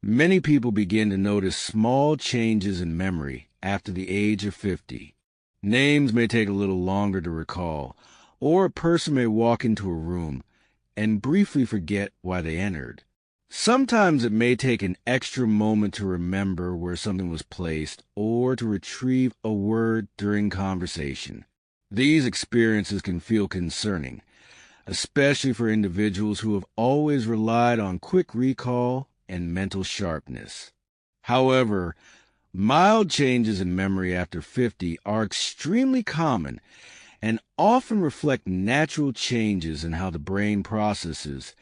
Many people begin to notice small changes in memory after the age of 50. Names may take a little longer to recall, or a person may walk into a room and briefly forget why they entered. Sometimes it may take an extra moment to remember where something was placed or to retrieve a word during conversation. These experiences can feel concerning, especially for individuals who have always relied on quick recall and mental sharpness. However, mild changes in memory after 50 are extremely common and often reflect natural changes in how the brain processes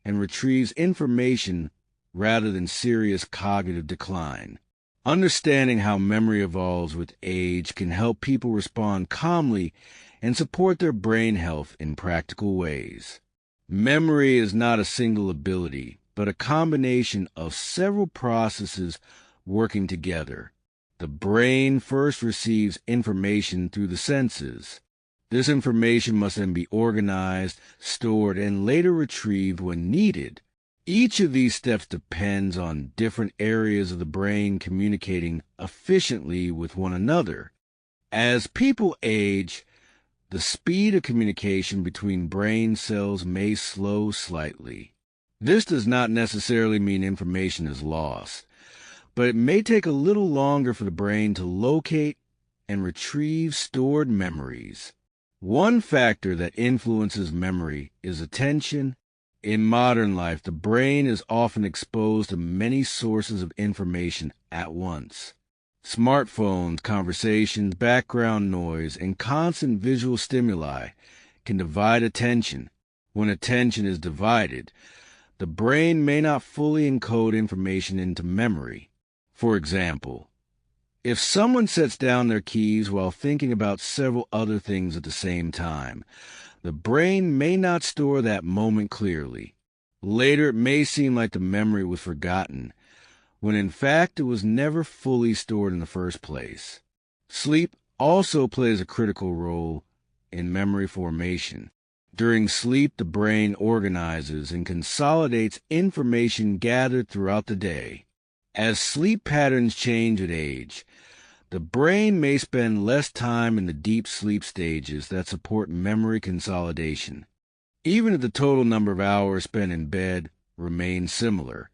and retrieves information rather than serious cognitive decline. Understanding how memory evolves with age can help people respond calmly and support their brain health in practical ways. Memory is not a single ability, but a combination of several processes working together. The brain first receives information through the senses. This information must then be organized, stored, and later retrieved when needed. Each of these steps depends on different areas of the brain communicating efficiently with one another. As people age, the speed of communication between brain cells may slow slightly. This does not necessarily mean information is lost, but it may take a little longer for the brain to locate and retrieve stored memories. One factor that influences memory is attention. In modern life, the brain is often exposed to many sources of information at once. Smartphones, conversations, background noise, and constant visual stimuli can divide attention. When attention is divided, the brain may not fully encode information into memory. For example, if someone sets down their keys while thinking about several other things at the same time, the brain may not store that moment clearly. Later, it may seem like the memory was forgotten, when in fact it was never fully stored in the first place. Sleep also plays a critical role in memory formation. During sleep, the brain organizes and consolidates information gathered throughout the day. As sleep patterns change with age, the brain may spend less time in the deep sleep stages that support memory consolidation. Even if the total number of hours spent in bed remains similar,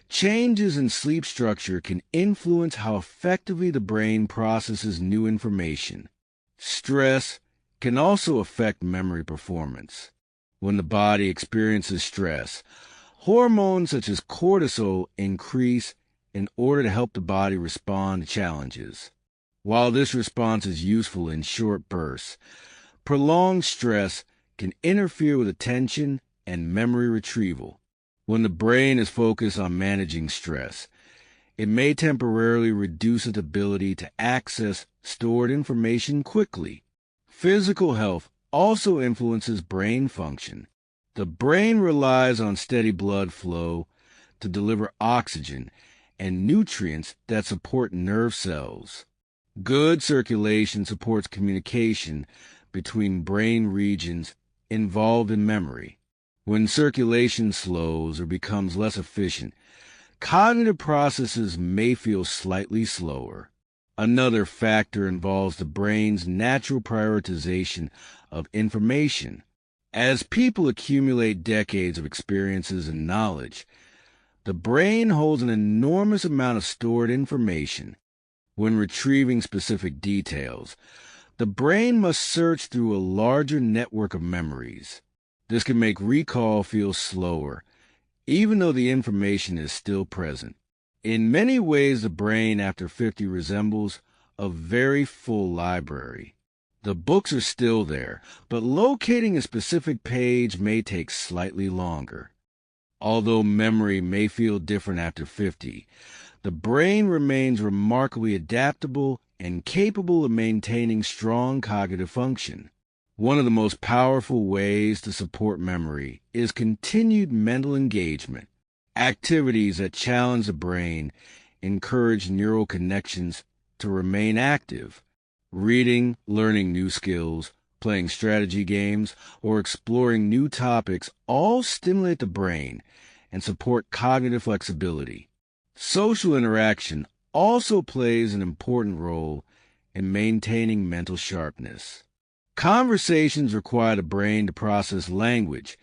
changes in sleep structure can influence how effectively the brain processes new information. Stress can also affect memory performance. When the body experiences stress, hormones such as cortisol increase in order to help the body respond to challenges. While this response is useful in short bursts, prolonged stress can interfere with attention and memory retrieval. When the brain is focused on managing stress, it may temporarily reduce its ability to access stored information quickly. Physical health also influences brain function. The brain relies on steady blood flow to deliver oxygen and nutrients that support nerve cells. Good circulation supports communication between brain regions involved in memory. When circulation slows or becomes less efficient, cognitive processes may feel slightly slower. Another factor involves the brain's natural prioritization of information. As people accumulate decades of experiences and knowledge, the brain holds an enormous amount of stored information. When retrieving specific details, the brain must search through a larger network of memories. This can make recall feel slower, even though the information is still present. In many ways, the brain after 50 resembles a very full library. The books are still there, but locating a specific page may take slightly longer. Although memory may feel different after 50, the brain remains remarkably adaptable and capable of maintaining strong cognitive function. One of the most powerful ways to support memory is continued mental engagement. Activities that challenge the brain encourage neural connections to remain active. Reading, learning new skills, playing strategy games, or exploring new topics all stimulate the brain and support cognitive flexibility. Social interaction also plays an important role in maintaining mental sharpness. Conversations require the brain to process language,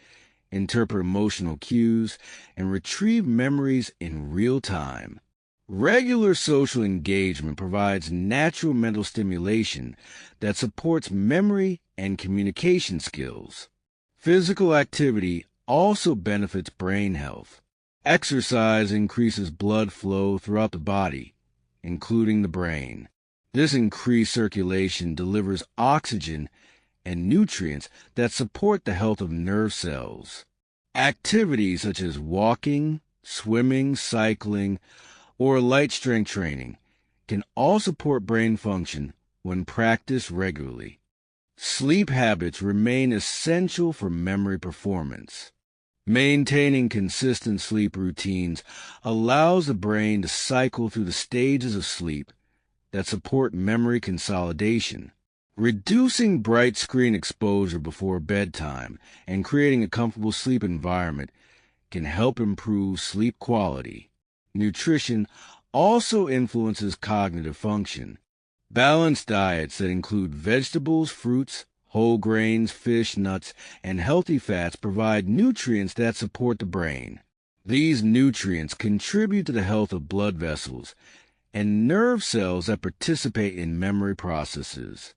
interpret emotional cues, and retrieve memories in real time. Regular social engagement provides natural mental stimulation that supports memory and communication skills. Physical activity also benefits brain health. Exercise increases blood flow throughout the body, including the brain. This increased circulation delivers oxygen and nutrients that support the health of nerve cells. Activities such as walking, swimming, cycling, or light strength training can all support brain function when practiced regularly. Sleep habits remain essential for memory performance. Maintaining consistent sleep routines allows the brain to cycle through the stages of sleep that support memory consolidation. Reducing bright screen exposure before bedtime and creating a comfortable sleep environment can help improve sleep quality. Nutrition also influences cognitive function. Balanced diets that include vegetables, fruits, whole grains, fish, nuts, and healthy fats provide nutrients that support the brain. These nutrients contribute to the health of blood vessels and nerve cells that participate in memory processes.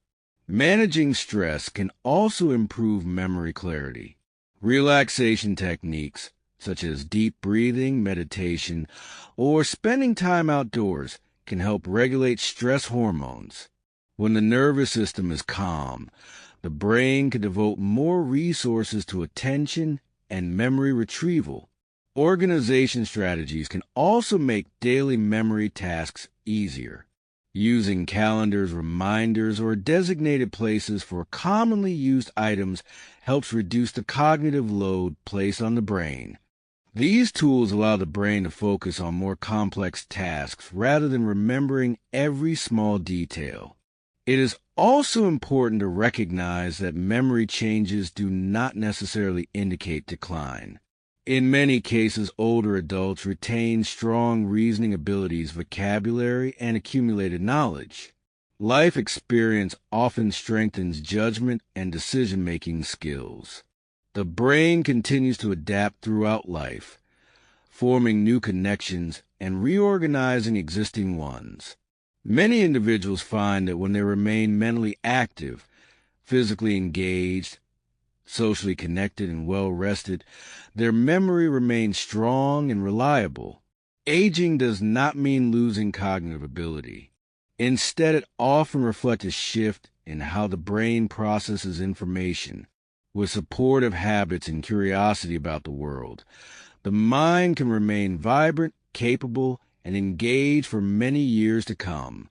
Managing stress can also improve memory clarity. Relaxation techniques, such as deep breathing, meditation, or spending time outdoors, can help regulate stress hormones. When the nervous system is calm, the brain can devote more resources to attention and memory retrieval. Organization strategies can also make daily memory tasks easier. Using calendars, reminders, or designated places for commonly used items helps reduce the cognitive load placed on the brain. These tools allow the brain to focus on more complex tasks rather than remembering every small detail. It is also important to recognize that memory changes do not necessarily indicate decline. In many cases, older adults retain strong reasoning abilities, vocabulary, and accumulated knowledge. Life experience often strengthens judgment and decision-making skills. The brain continues to adapt throughout life, forming new connections and reorganizing existing ones. Many individuals find that when they remain mentally active, physically engaged, socially connected, and well-rested, their memory remains strong and reliable. Aging does not mean losing cognitive ability. Instead, it often reflects a shift in how the brain processes information. With supportive habits and curiosity about the world, the mind can remain vibrant, capable, and engaged for many years to come.